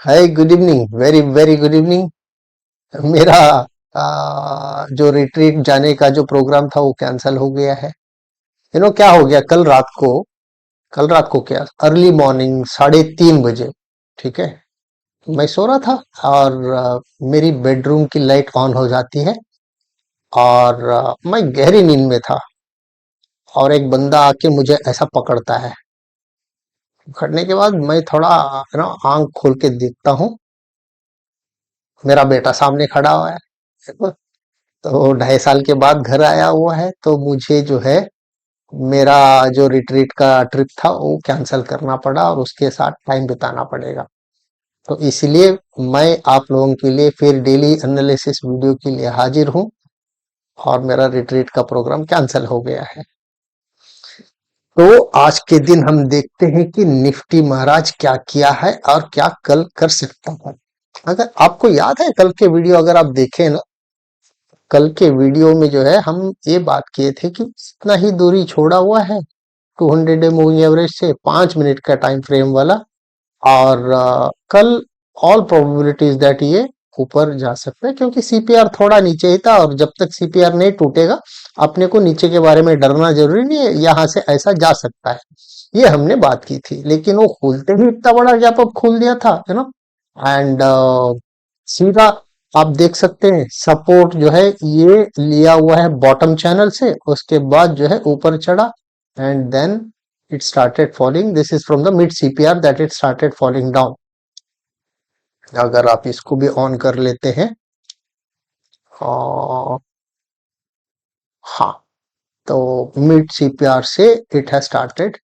हाय, good evening, very very good evening. मेरा जो retreat जाने का जो प्रोग्राम था वो कैंसिल हो गया है। क्या हो गया, कल रात को क्या, अर्ली मॉर्निंग 3:30 बजे। ठीक है, मैं सो रहा था और मेरी बेडरूम की लाइट ऑन हो जाती है और मैं गहरी नींद में था और एक बंदा आके मुझे ऐसा पकड़ता है। पकड़ने के बाद मैं थोड़ा आंख खोल के देखता हूँ। मेरा बेटा सामने खड़ा हुआ है। तो 2.5 साल के बाद घर आया हुआ है, तो मुझे जो है मेरा जो रिट्रीट का ट्रिप था वो कैंसिल करना पड़ा और उसके साथ टाइम बिताना पड़ेगा। तो इसलिए मैं आप लोगों के लिए फिर डेली एनालिसिस वीडियो के लिए हाजिर हूँ और मेरा रिट्रीट का प्रोग्राम कैंसिल हो गया है। तो आज के दिन हम देखते हैं कि निफ्टी महाराज क्या किया है और क्या कल कर सकता है। अगर आपको याद है कल के वीडियो, अगर आप देखें ना, कल के वीडियो में जो है हम ये बात किए थे कि इतना ही दूरी छोड़ा हुआ है 200 डे मूविंग एवरेज से, 5 मिनट का टाइम फ्रेम वाला। और कल ऑल प्रोबेबिलिटीज दैट ये ऊपर जा सकता है, क्योंकि सीपीआर थोड़ा नीचे ही था और जब तक सीपीआर नहीं टूटेगा अपने को नीचे के बारे में डरना जरूरी नहीं है, यहाँ से ऐसा जा सकता है। ये हमने बात की थी, लेकिन वो खुलते ही इतना बड़ा गैप अप खोल दिया था, एंड सीधा आप देख सकते हैं सपोर्ट जो है ये लिया हुआ है बॉटम चैनल से, उसके बाद जो है ऊपर चढ़ा and then it started falling. This is from the mid CPR that it started falling down. अगर आप इसको भी ऑन कर लेते हैं, और हाँ, तो मिड सीपीआर से it has started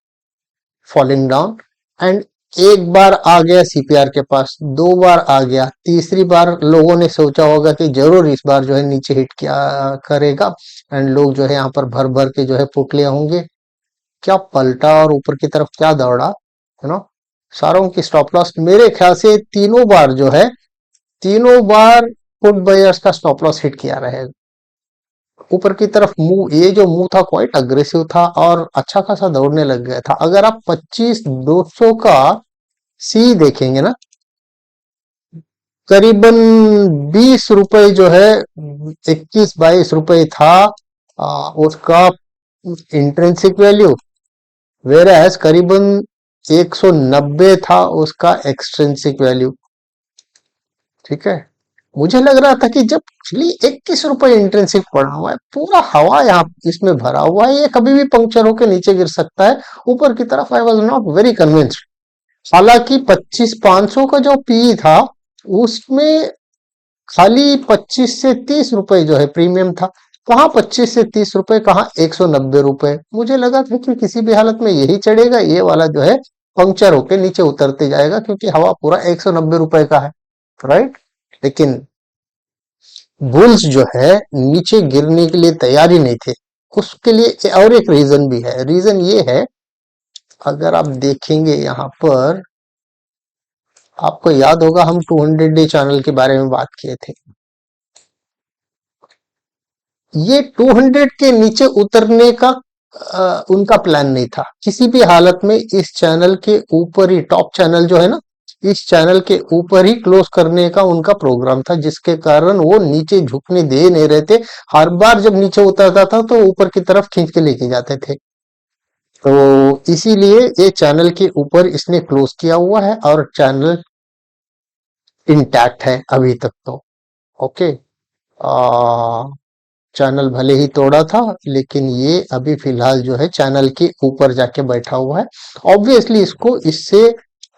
falling down and एक बार आ गया सीपीआर के पास, 2 बार आ गया, तीसरी बार लोगों ने सोचा होगा कि जरूर इस बार जो है नीचे हिट क्या करेगा एंड लोग जो है यहाँ पर भर भर के जो है पुट लिए होंगे। क्या पलटा और ऊपर की तरफ क्या दौड़ा, सारों की स्टॉप लॉस मेरे ख्याल से तीनों बार जो है, तीनों बार पुट बायर्स का स्टॉप लॉस हिट किया रहेगा। ऊपर की तरफ मूव, ये जो मूव था क्वाइट अग्रेसिव था और अच्छा खासा दौड़ने लग गया था। अगर आप 25,200 का सी देखेंगे ना, करीबन 20 रुपए जो है, 21-22 रुपए था उसका इंट्रिंसिक वैल्यू, वेर एज करीबन 190 था उसका एक्सट्रिंसिक वैल्यू। ठीक है, मुझे लग रहा था कि जब एक्चुअली 21 रुपए इंट्रेंसिक पड़ा हुआ है, पूरा हवा यहाँ इसमें भरा हुआ है, ये कभी भी पंक्चर होकर नीचे गिर सकता है ऊपर की तरफ। I was not very convinced. हालांकि 25,500 का जो पी था उसमें खाली 25 से 30 रुपए जो है प्रीमियम था। कहाँ 25 से 30 रुपए, कहाँ 190 रुपए। मुझे लगा था कि किसी भी हालत में यही चढ़ेगा, ये वाला जो है पंक्चर होके नीचे उतरते जाएगा, क्योंकि हवा पूरा 190 रुपए का है, राइट। लेकिन बुल्स जो है नीचे गिरने के लिए तैयार ही नहीं थे। उसके लिए और एक रीजन भी है, रीजन ये है, अगर आप देखेंगे यहाँ पर, आपको याद होगा हम 200 डे चैनल के बारे में बात किए थे। ये 200 के नीचे उतरने का उनका प्लान नहीं था किसी भी हालत में। इस चैनल के ऊपर ही, टॉप चैनल जो है ना, इस चैनल के ऊपर ही क्लोज करने का उनका प्रोग्राम था, जिसके कारण वो नीचे झुकने दे नहीं रहे थे। हर बार जब नीचे उतरता था तो ऊपर की तरफ खींच के लेके जाते थे। तो इसीलिए ये चैनल के ऊपर इसने क्लोज किया हुआ है और चैनल इंटैक्ट है अभी तक तो। ओके, चैनल भले ही तोड़ा था, लेकिन ये अभी फिलहाल जो है चैनल के ऊपर जाके बैठा हुआ है। ऑब्वियसली इसको इससे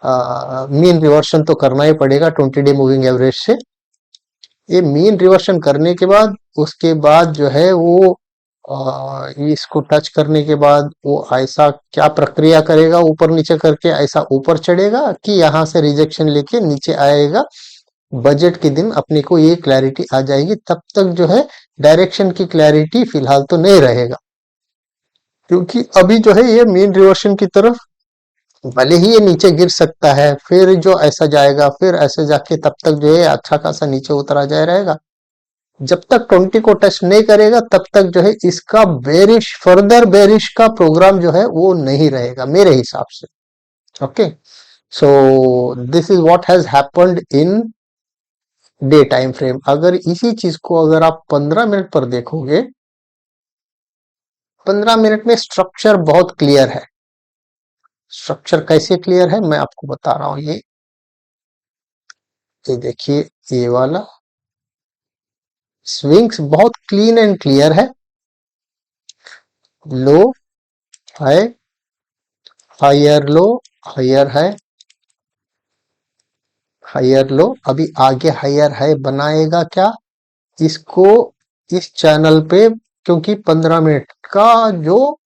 मीन रिवर्शन तो करना ही पड़ेगा 20 डे मूविंग एवरेज से। ये मीन रिवर्शन करने के बाद, उसके बाद जो है वो इसको टच करने के बाद वो ऐसा क्या प्रक्रिया करेगा, ऊपर नीचे करके ऐसा ऊपर चढ़ेगा कि यहाँ से रिजेक्शन लेके नीचे आएगा। बजट के दिन अपने को ये क्लैरिटी आ जाएगी, तब तक जो है डायरेक्शन की क्लैरिटी फिलहाल तो नहीं रहेगा, क्योंकि अभी जो है ये मीन रिवर्शन की तरफ, भले ही ये नीचे गिर सकता है, फिर जो ऐसा जाएगा, फिर ऐसे जाके तब तक जो है अच्छा खासा नीचे उतरा जाए रहेगा। जब तक 20 को टच नहीं करेगा तब तक जो है इसका बेरिश, फर्दर बेरिश का प्रोग्राम जो है वो नहीं रहेगा मेरे हिसाब से। Okay, so this is what has happened in day time frame. अगर इसी चीज को अगर आप 15 मिनट पर देखोगे, 15 मिनट में स्ट्रक्चर बहुत क्लियर है। स्ट्रक्चर कैसे क्लियर है मैं आपको बता रहा हूं। ये देखिए, ये वाला स्विंग्स बहुत क्लीन एंड क्लियर है। लो, हाई, हायर लो, हायर है, हायर लो। अभी आगे हायर है बनाएगा क्या, इसको इस चैनल पे, क्योंकि 15 मिनट का जो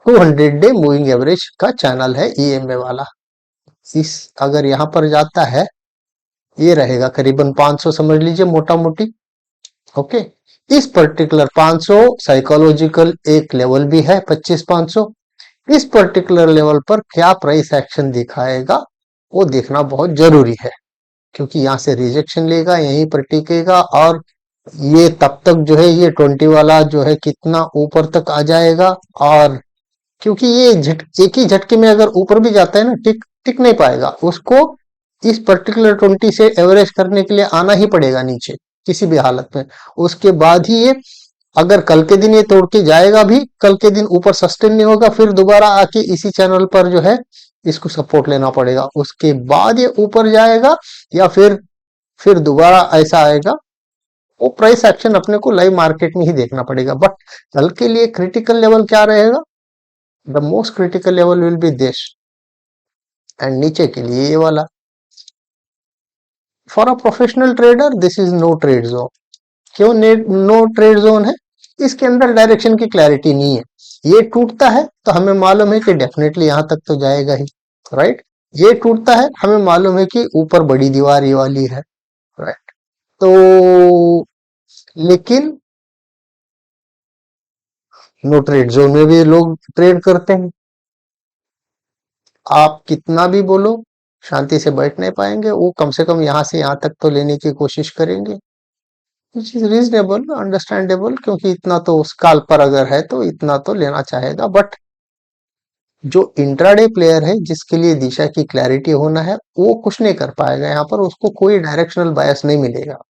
200 डे मूविंग एवरेज का चैनल है ईएमए वाला, इस अगर यहां पर जाता है, ये रहेगा करीबन 500 समझ लीजिए मोटा मोटी। ओके, इस पर्टिकुलर 500 साइकोलॉजिकल एक लेवल भी है 25-500। इस पर्टिकुलर लेवल पर क्या प्राइस एक्शन दिखाएगा वो देखना बहुत जरूरी है, क्योंकि यहाँ से रिजेक्शन लेगा, यहीं पर टिकेगा, और ये तब तक जो है ये 20 वाला जो है कितना ऊपर तक आ जाएगा। और क्योंकि ये एक ही झटके में अगर ऊपर भी जाता है ना, टिक टिक नहीं पाएगा, उसको इस पर्टिकुलर 20 से एवरेज करने के लिए आना ही पड़ेगा नीचे किसी भी हालत में। उसके बाद ही ये, अगर कल के दिन ये तोड़ के जाएगा भी, कल के दिन ऊपर सस्टेन नहीं होगा, फिर दोबारा आके इसी चैनल पर जो है इसको सपोर्ट लेना पड़ेगा, उसके बाद ये ऊपर जाएगा, या फिर दोबारा ऐसा आएगा। वो प्राइस एक्शन अपने को लाइव मार्केट में ही देखना पड़ेगा। बट कल के लिए क्रिटिकल लेवल क्या रहेगा, the most critical level will be this, and नीचे के लिए ये वाला। For a professional trader this is no trade zone. क्यों नो ट्रेड जोन है, इसके अंदर डायरेक्शन की क्लैरिटी नहीं है। ये टूटता है तो हमें मालूम है कि डेफिनेटली यहां तक तो जाएगा ही, राइट। ये टूटता है, हमें मालूम है कि ऊपर बड़ी दीवार ये वाली है, राइट। तो लेकिन नो ट्रेड जोन में भी लोग ट्रेड करते हैं। आप कितना भी बोलो, शांति से बैठ नहीं पाएंगे। वो कम से कम यहां से यहां तक तो लेने की कोशिश करेंगे, विच इज रीजनेबल, अंडरस्टैंडेबल, क्योंकि इतना तो स्काल पर अगर है तो इतना तो लेना चाहेगा। बट जो इंट्राडे प्लेयर है, जिसके लिए दिशा की क्लैरिटी होना है, वो कुछ नहीं कर पाएगा यहाँ पर, उसको कोई डायरेक्शनल बायस नहीं मिलेगा,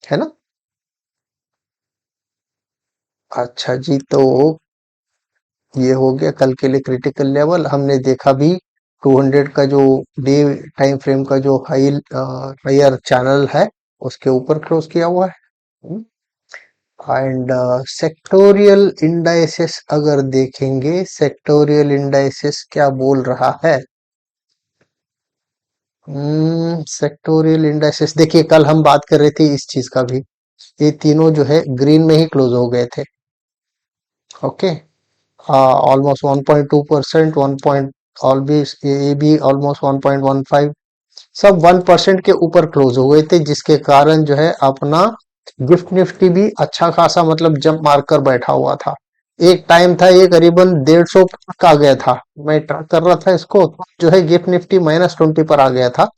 है ना। अच्छा जी, तो ये हो गया कल के लिए क्रिटिकल लेवल। हमने देखा भी 200 का जो डे टाइम फ्रेम का जो हायर चैनल है, उसके ऊपर क्लोज किया हुआ है। एंड सेक्टोरियल इंडाइसेस अगर देखेंगे, सेक्टोरियल इंडाइसेस क्या बोल रहा है। सेक्टोरियल इंडाइसेस देखिए, कल हम बात कर रहे थे इस चीज का भी, ये तीनों जो है ग्रीन में ही क्लोज हो गए थे। ओके, ऑलमोस्ट 1.2%, 1 पॉइंट, ऑलवेज ये भी ऑलमोस्ट 1.15, सब 1% के ऊपर क्लोज हो गए थे, जिसके कारण जो है अपना गिफ्ट निफ्टी भी अच्छा खासा मतलब जंप मारकर बैठा हुआ था। एक टाइम था ये करीबन 150 तक आ गया था, मैं ट्रैक कर रहा था इसको, तो जो है गिफ्ट निफ्टी -20 पर आ गया था।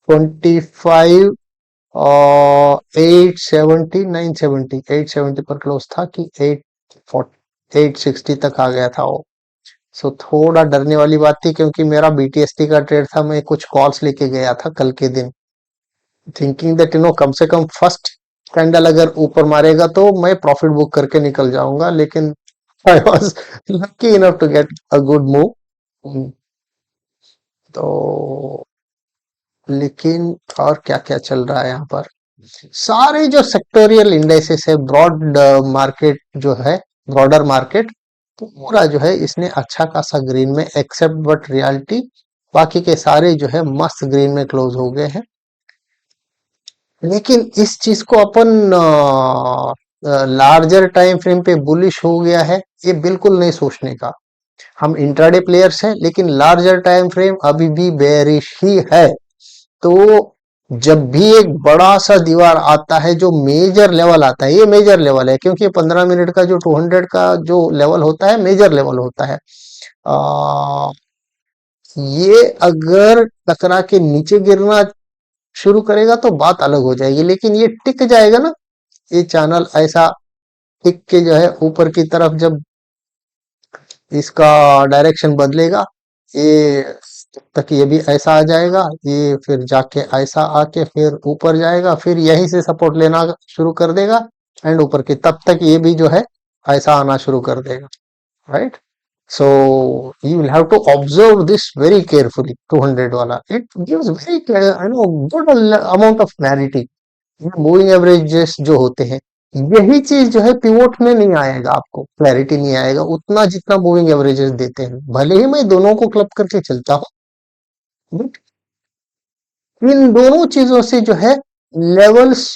25 और 870 पर क्लोज था कि 860 तक आ गया था वो। सो थोड़ा डरने वाली बात थी, क्योंकि मेरा बीटीएसटी का ट्रेड था, मैं कुछ कॉल्स लेके गया था कल के दिन, थिंकिंग दैट कम से कम फर्स्ट कैंडल अगर ऊपर मारेगा तो मैं प्रॉफिट बुक करके निकल जाऊंगा, लेकिन I was lucky enough to get a good move. तो लेकिन और क्या क्या चल रहा है यहाँ पर, सारे जो सेक्टोरियल इंडाइसेस है, ब्रॉड मार्केट जो है, ब्रॉडर मार्केट पूरा जो है इसने अच्छा खासा ग्रीन में, एक्सेप्ट बट रियलिटी, बाकी के सारे जो है मस्त ग्रीन में क्लोज हो गए हैं। लेकिन इस चीज को अपन लार्जर टाइम फ्रेम पे बुलिश हो गया है, ये बिल्कुल नहीं सोचने का। हम इंट्राडे प्लेयर्स हैं, लेकिन लार्जर टाइम फ्रेम अभी भी बेरिश ही है। तो जब भी एक बड़ा सा दीवार आता है, जो मेजर लेवल आता है, ये मेजर लेवल है, क्योंकि 15 मिनट का जो 200 का जो लेवल होता है, मेजर लेवल होता है। आ, ये अगर टकरा के नीचे गिरना शुरू करेगा तो बात अलग हो जाएगी, लेकिन ये टिक जाएगा ना, ये चैनल ऐसा टिक के जो है ऊपर की तरफ जब इसका डायरेक्शन बदलेगा, ये तक ये भी ऐसा आ जाएगा, ये फिर जाके ऐसा आके फिर ऊपर जाएगा, फिर यहीं से सपोर्ट लेना शुरू कर देगा एंड ऊपर की, तब तक ये भी जो है ऐसा आना शुरू कर देगा, right? So you will have to observe this very carefully. 200 वाला, it gives very good amount of clarity. Moving averages जो होते हैं, यही चीज जो है पिवोट में नहीं आएगा, आपको क्लैरिटी नहीं आएगा उतना जितना मूविंग एवरेजेस देते हैं। भले ही मैं दोनों को क्लब करके चलता हूँ, बट इन दोनों चीजों से जो है लेवल्स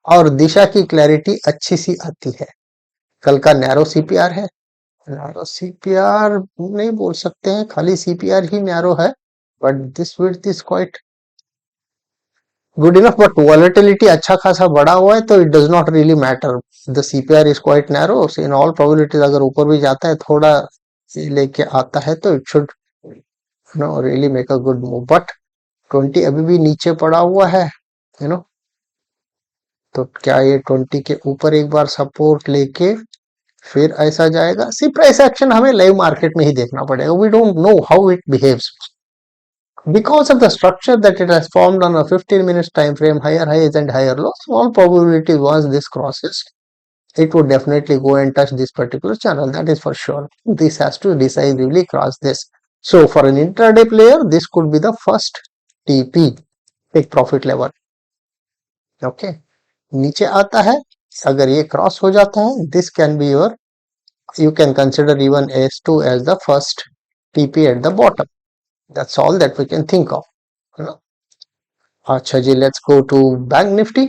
और दिशा की क्लैरिटी अच्छी सी आती है। कल का नैरो सीपीआर है, नैरो सीपीआर नहीं बोल सकते हैं, खाली सीपीआर ही नैरो है, but this width is quite good enough, but volatility अच्छा खासा बढ़ा हुआ है, तो it does not really matter. The CPR is quite narrow, in all probabilities अगर ऊपर भी जाता है थोड़ा लेके आता है तो it should know really make a good move, but 20 अभी भी नीचे पड़ा हुआ है, यू नो। तो क्या ये 20 के ऊपर एक बार सपोर्ट लेके फिर ऐसा जाएगा? सी प्राइस एक्शन हमें लाइव मार्केट में ही देखना पड़ेगा, we don't know how it behaves because of the structure that it has formed on a 15 minutes time frame, higher highs and higher lows. All probability once this crosses, it would definitely go and touch this particular channel, that is for sure. This has to decisively cross this. So for an intraday player, this could be the first TP, take profit level. Okay, नीचे आता है, अगर ये cross हो जाता है, this can be your, you can consider even S2 as the first TP at the bottom. That's all that we can think of, you know. अच्छा जी, let's go to Bank Nifty.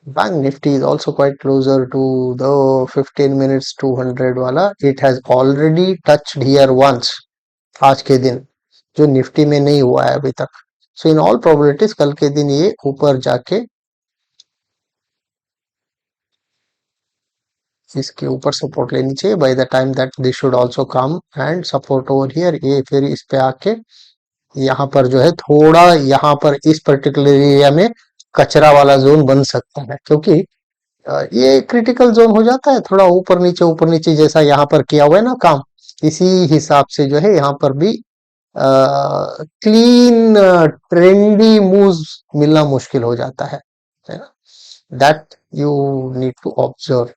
Bank Nifty is also quite closer to the 15 minutes 200 वाला. It has already touched here once आज के दिन, जो Nifty में नहीं हुआ है अभी तक. So in all probabilities कल के दिन ये ऊपर जाके इसके ऊपर सपोर्ट लेनी चाहिए. By the time that this should also come and support over here, ये फिर इस पे आके यहाँ पर जो है थोड़ा, यहाँ पर इस पर्टिकुलर एरिया में कचरा वाला जोन बन सकता है, क्योंकि ये क्रिटिकल जोन हो जाता है थोड़ा ऊपर नीचे जैसा यहाँ पर किया हुआ है ना काम, इसी हिसाब से जो है यहाँ पर भी क्लीन ट्रेंडी मूव्स मिलना मुश्किल हो जाता है ना. That you need to observe.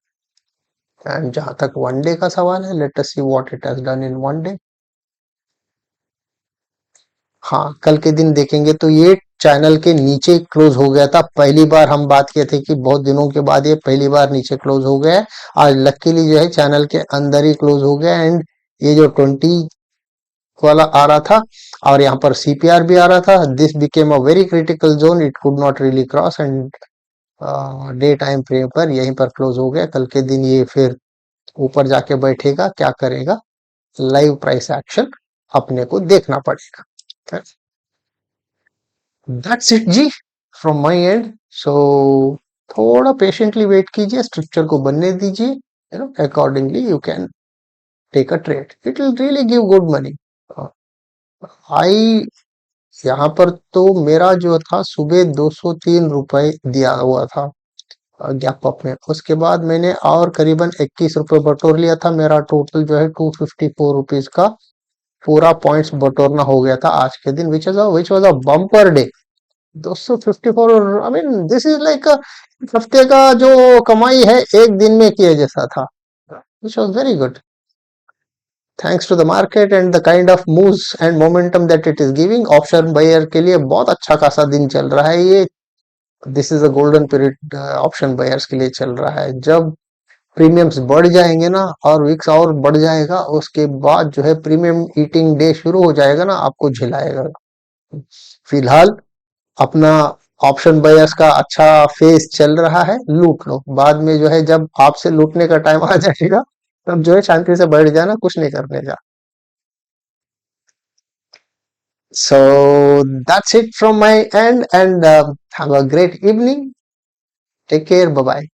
And जहां तक वनडे का सवाल है, let us see what it has done in one day. हाँ, कल के दिन देखेंगे तो ये चैनल के नीचे क्लोज हो गया था. पहली बार हम बात किए थे कि बहुत दिनों के बाद ये पहली बार नीचे क्लोज हो गया है. आज लकीली जो है चैनल के अंदर ही क्लोज हो गया. एंड ये जो 20 वाला आ रहा था और यहाँ पर सीपीआर भी आ रहा था, this became a very critical zone, it could not really cross and day time frame पर यहीं पर क्लोज हो गया. कल के दिन ये फिर ऊपर जाके बैठेगा, क्या करेगा, लाइव प्राइस एक्शन अपने को देखना पड़ेगा. दैट्स इट जी फ्रॉम माय एंड. सो थोड़ा पेशेंटली वेट कीजिए, स्ट्रक्चर को बनने दीजिए, you know, accordingly you can take a trade, it will really give good money. I यहाँ पर तो मेरा जो था सुबह 203 रुपए दिया हुआ था गैप अप में, उसके बाद मैंने और करीबन 21 रुपए बटोर लिया था. मेरा टोटल जो है 254 रुपीज का पूरा पॉइंट्स बटोरना हो गया था आज के दिन, which was a bumper day. 254, I mean this is like हफ्ते का जो कमाई है एक दिन में किए जैसा था, which was very good. Thanks to the market and the kind of moves and momentum that it is giving. Option buyer के लिए बहुत अच्छा खासा दिन चल रहा है ये. This is a golden period option buyers के लिए चल रहा है. जब प्रीमियम्स बढ़ जाएंगे ना और विक्स और बढ़ जाएगा, उसके बाद जो है प्रीमियम ईटिंग डे शुरू हो जाएगा ना, आपको झिलाएगा. फिलहाल अपना ऑप्शन बायर्स का अच्छा फेस चल रहा है, लूट लो. बाद में जो है जब आपसे लूटने का टाइम आ जाएगा, तब जो है शांति से बैठ जाना, कुछ नहीं करने जा. So that's it from my end, and have a great evening. Take care. Bye bye.